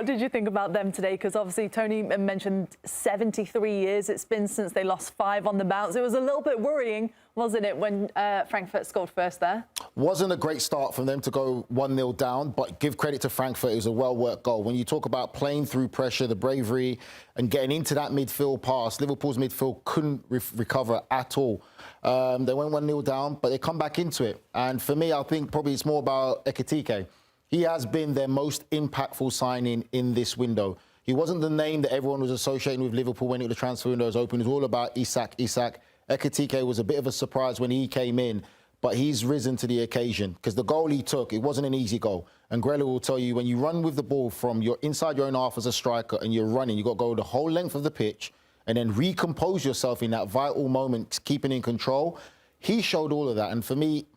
What did you think about them today? Because obviously Tony mentioned 73 years it's been since they lost 5 on the bounce. It was a little bit worrying, wasn't it, when Frankfurt scored first there? Wasn't a great start from them to go 1-0 down, but give credit to Frankfurt. It was a well-worked goal. When you talk about playing through pressure, the bravery, and getting into that midfield pass, Liverpool's midfield couldn't recover at all. They went 1-0 down, but they come back into it. And for me, I think probably it's more about Ekitike. He has been their most impactful signing in this window. He wasn't the name that everyone was associating with Liverpool when the transfer window was open. It was all about Isak. Ekitike was a bit of a surprise when he came in, but he's risen to the occasion because the goal he took, it wasn't an easy goal. And Grella will tell you, when you run with the ball from inside your own half as a striker and you're running, you've got to go the whole length of the pitch and then recompose yourself in that vital moment, keeping in control. He showed all of that. And for me,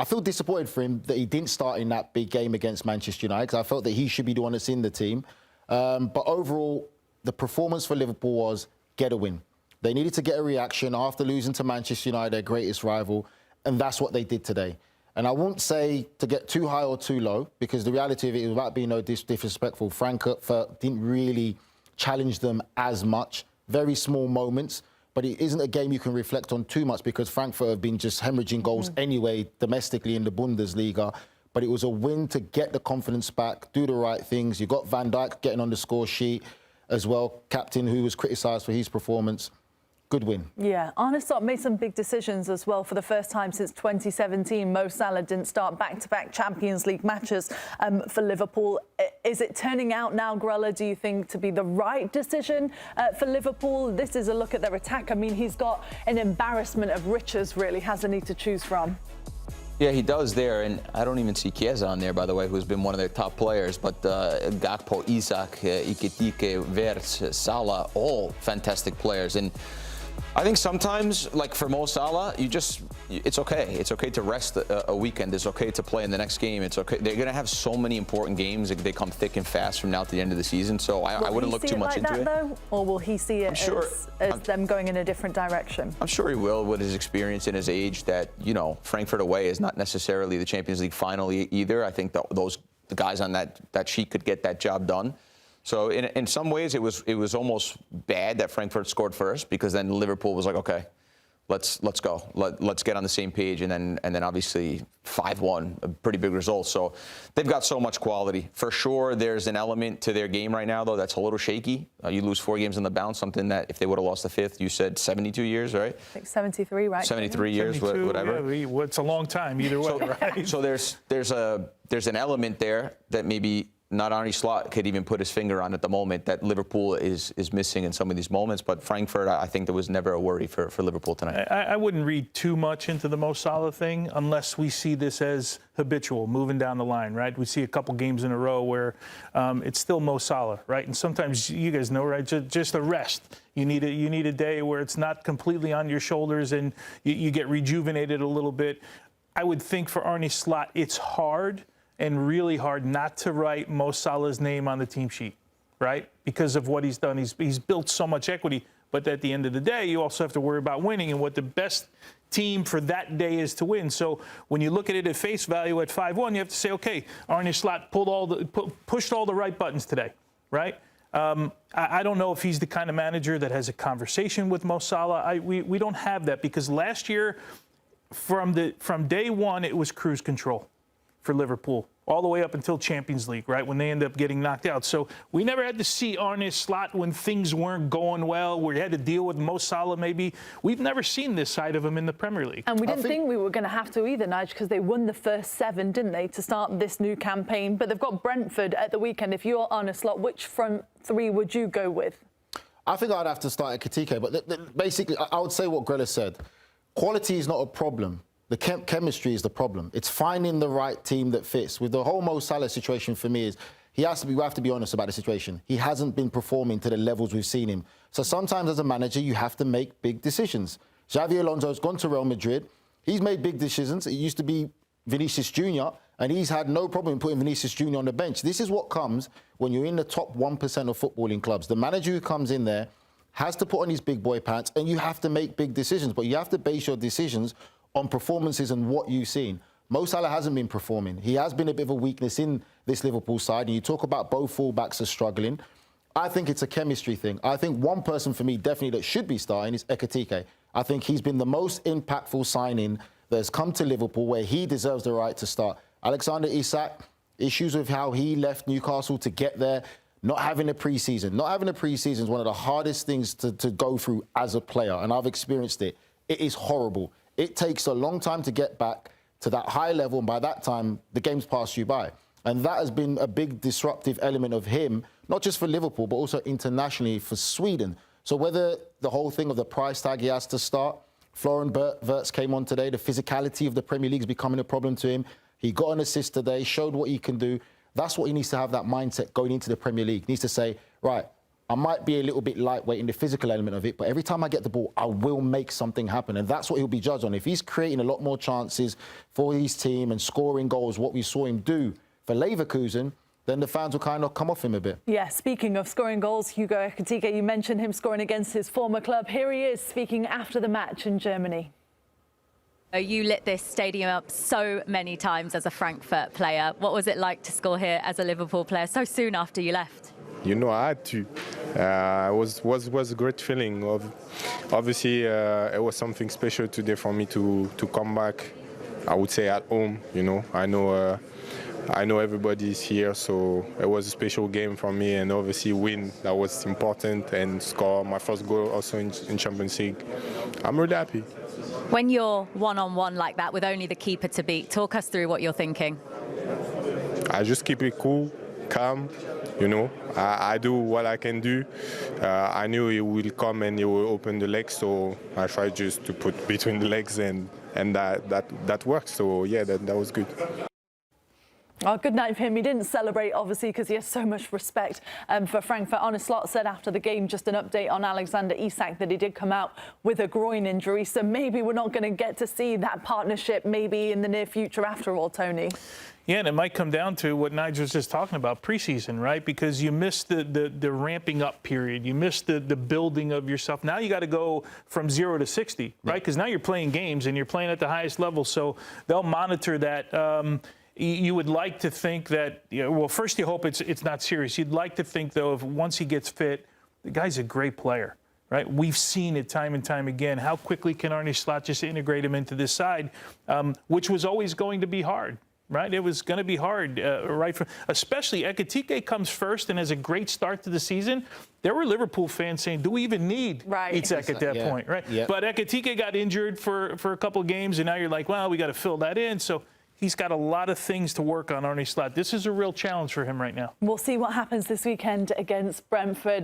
I feel disappointed for him that he didn't start in that big game against Manchester United because I felt that he should be the one that's in the team. But overall, the performance for Liverpool was get a win. They needed to get a reaction after losing to Manchester United, their greatest rival, and that's what they did today. And I won't say to get too high or too low because the reality of it is, without being no disrespectful, Frankfurt didn't really challenge them as much. Very small moments. But it isn't a game you can reflect on too much because Frankfurt have been just hemorrhaging goals anyway domestically in the Bundesliga. But it was a win to get the confidence back, do the right things. You got Van Dijk getting on the score sheet as well, captain who was criticised for his performance. Good win. Yeah, Arne Slot made some big decisions as well. For the first time since 2017, Mo Salah didn't start back-to-back Champions League matches for Liverpool. Is it turning out now, Grella, do you think, to be the right decision for Liverpool? This is a look at their attack. I mean, he's got an embarrassment of riches, really, hasn't he, to choose from? Yeah, he does there, and I don't even see Chiesa on there, by the way, who's been one of their top players. But Gakpo, Isak, Ekitike, Wirtz, Salah, all fantastic players. And I think sometimes, like for Mo Salah, it's okay. It's okay to rest a weekend. It's okay to play in the next game. It's okay. They're going to have so many important games. They come thick and fast from now to the end of the season. So I wouldn't look too much into it. Though? Or will he see it as them going in a different direction? I'm sure he will, with his experience and his age, that, you know, Frankfurt away is not necessarily the Champions League final either. I think the guys on that sheet could get that job done. So in some ways, it was almost bad that Frankfurt scored first, because then Liverpool was like, okay, let's go, let's get on the same page, and then obviously 5-1, a pretty big result. So they've got so much quality. For sure, there's an element to their game right now, though, that's a little shaky. You lose 4 games on the bounce, something that if they would have lost the 5th, you said 72 years, right? I think 73, right? 73 years, whatever. Yeah, it's a long time either way, right? So there's an element there that maybe not Arne Slot could even put his finger on at the moment, that Liverpool is missing in some of these moments. But Frankfurt, I think there was never a worry for Liverpool tonight. I wouldn't read too much into the Mo Salah thing unless we see this as habitual, moving down the line, right? We see a couple games in a row where it's still Mo Salah, right? And sometimes, you guys know, right, just a rest. You need a day where it's not completely on your shoulders and you get rejuvenated a little bit. I would think for Arne Slot, it's hard and really hard not to write Mo Salah's name on the team sheet, right? Because of what he's done. He's built so much equity. But at the end of the day, you also have to worry about winning and what the best team for that day is to win. So when you look at it at face value at 5-1, you have to say, okay, Arne Slot pushed all the right buttons today, right? I don't know if he's the kind of manager that has a conversation with Mo Salah. We don't have that, because last year, from day one, it was cruise control for Liverpool, all the way up until Champions League, right, when they end up getting knocked out. So we never had to see Arne Slot when things weren't going well, where you had to deal with Mo Salah maybe. We've never seen this side of him in the Premier League. And we didn't think we were going to have to either, Nige, because they won the first 7, didn't they, to start this new campaign. But they've got Brentford at the weekend. If you're Arne Slot, which front 3 would you go with? I think I'd have to start Ekitike, but basically I would say what Grella said. Quality is not a problem. The chemistry is the problem. It's finding the right team that fits. With the whole Mo Salah situation, for me, we have to be honest about the situation. He hasn't been performing to the levels we've seen him. So sometimes as a manager, you have to make big decisions. Xavi Alonso's gone to Real Madrid. He's made big decisions. It used to be Vinicius Jr., and he's had no problem in putting Vinicius Jr. on the bench. This is what comes when you're in the top 1% of footballing clubs. The manager who comes in there has to put on his big boy pants, and you have to make big decisions. But you have to base your decisions on performances and what you've seen. Mo Salah hasn't been performing. He has been a bit of a weakness in this Liverpool side, and you talk about both fullbacks are struggling, I think it's a chemistry thing. I think one person for me definitely that should be starting is Ekitike. I think he's been the most impactful signing that has come to Liverpool where he deserves the right to start. Alexander Isak, issues with how he left Newcastle to get there, not having a pre-season. Not having a pre-season is one of the hardest things to go through as a player, and I've experienced it. It is horrible. It takes a long time to get back to that high level, and by that time, the game's passed you by. And that has been a big disruptive element of him, not just for Liverpool, but also internationally for Sweden. So whether the whole thing of the price tag he has to start, Florian Wirtz came on today, the physicality of the Premier League is becoming a problem to him. He got an assist today, showed what he can do. That's what he needs to have, that mindset going into the Premier League. He needs to say, right, I might be a little bit lightweight in the physical element of it, but every time I get the ball, I will make something happen. And that's what he'll be judged on. If he's creating a lot more chances for his team and scoring goals, what we saw him do for Leverkusen, then the fans will kind of come off him a bit. Yeah, speaking of scoring goals, Hugo Ekitike, you mentioned him scoring against his former club. Here he is speaking after the match in Germany. You lit this stadium up so many times as a Frankfurt player. What was it like to score here as a Liverpool player so soon after you left? You know, I had to. It was a great feeling. Obviously, it was something special today for me to come back. I would say at home. You know, I know everybody's here, so it was a special game for me. And obviously, win, that was important, and score my first goal also in Champions League. I'm really happy. When you're one-on-one like that with only the keeper to beat, talk us through what you're thinking. I just keep it cool, calm. You know, I do what I can do. I knew he will come and he will open the legs, so I tried just to put between the legs, and that worked. So yeah, that was good. Oh, good night for him. He didn't celebrate, obviously, because he has so much respect for Frankfurt. Arne Slot said after the game, just an update on Alexander Isak, that he did come out with a groin injury. So maybe we're not going to get to see that partnership maybe in the near future after all, Tony. Yeah, and it might come down to what Nigel was just talking about, preseason, right? Because you missed the ramping up period. You missed the building of yourself. Now you got to go from 0 to 60, right? Because now you're playing games and you're playing at the highest level. So they'll monitor that. You would like to think that, well, first you hope it's not serious. You'd like to think, though, if once he gets fit, the guy's a great player, right? We've seen it time and time again. How quickly can Arne Slot just integrate him into this side, which was always going to be hard, right? It was going to be hard, right? Especially Ekitike comes first and has a great start to the season. There were Liverpool fans saying, do we even need Isak at that point, right? Yeah. But Ekitike got injured for a couple of games, and now you're like, well, we got to fill that in. So he's got a lot of things to work on, Arne Slot. This is a real challenge for him right now. We'll see what happens this weekend against Brentford.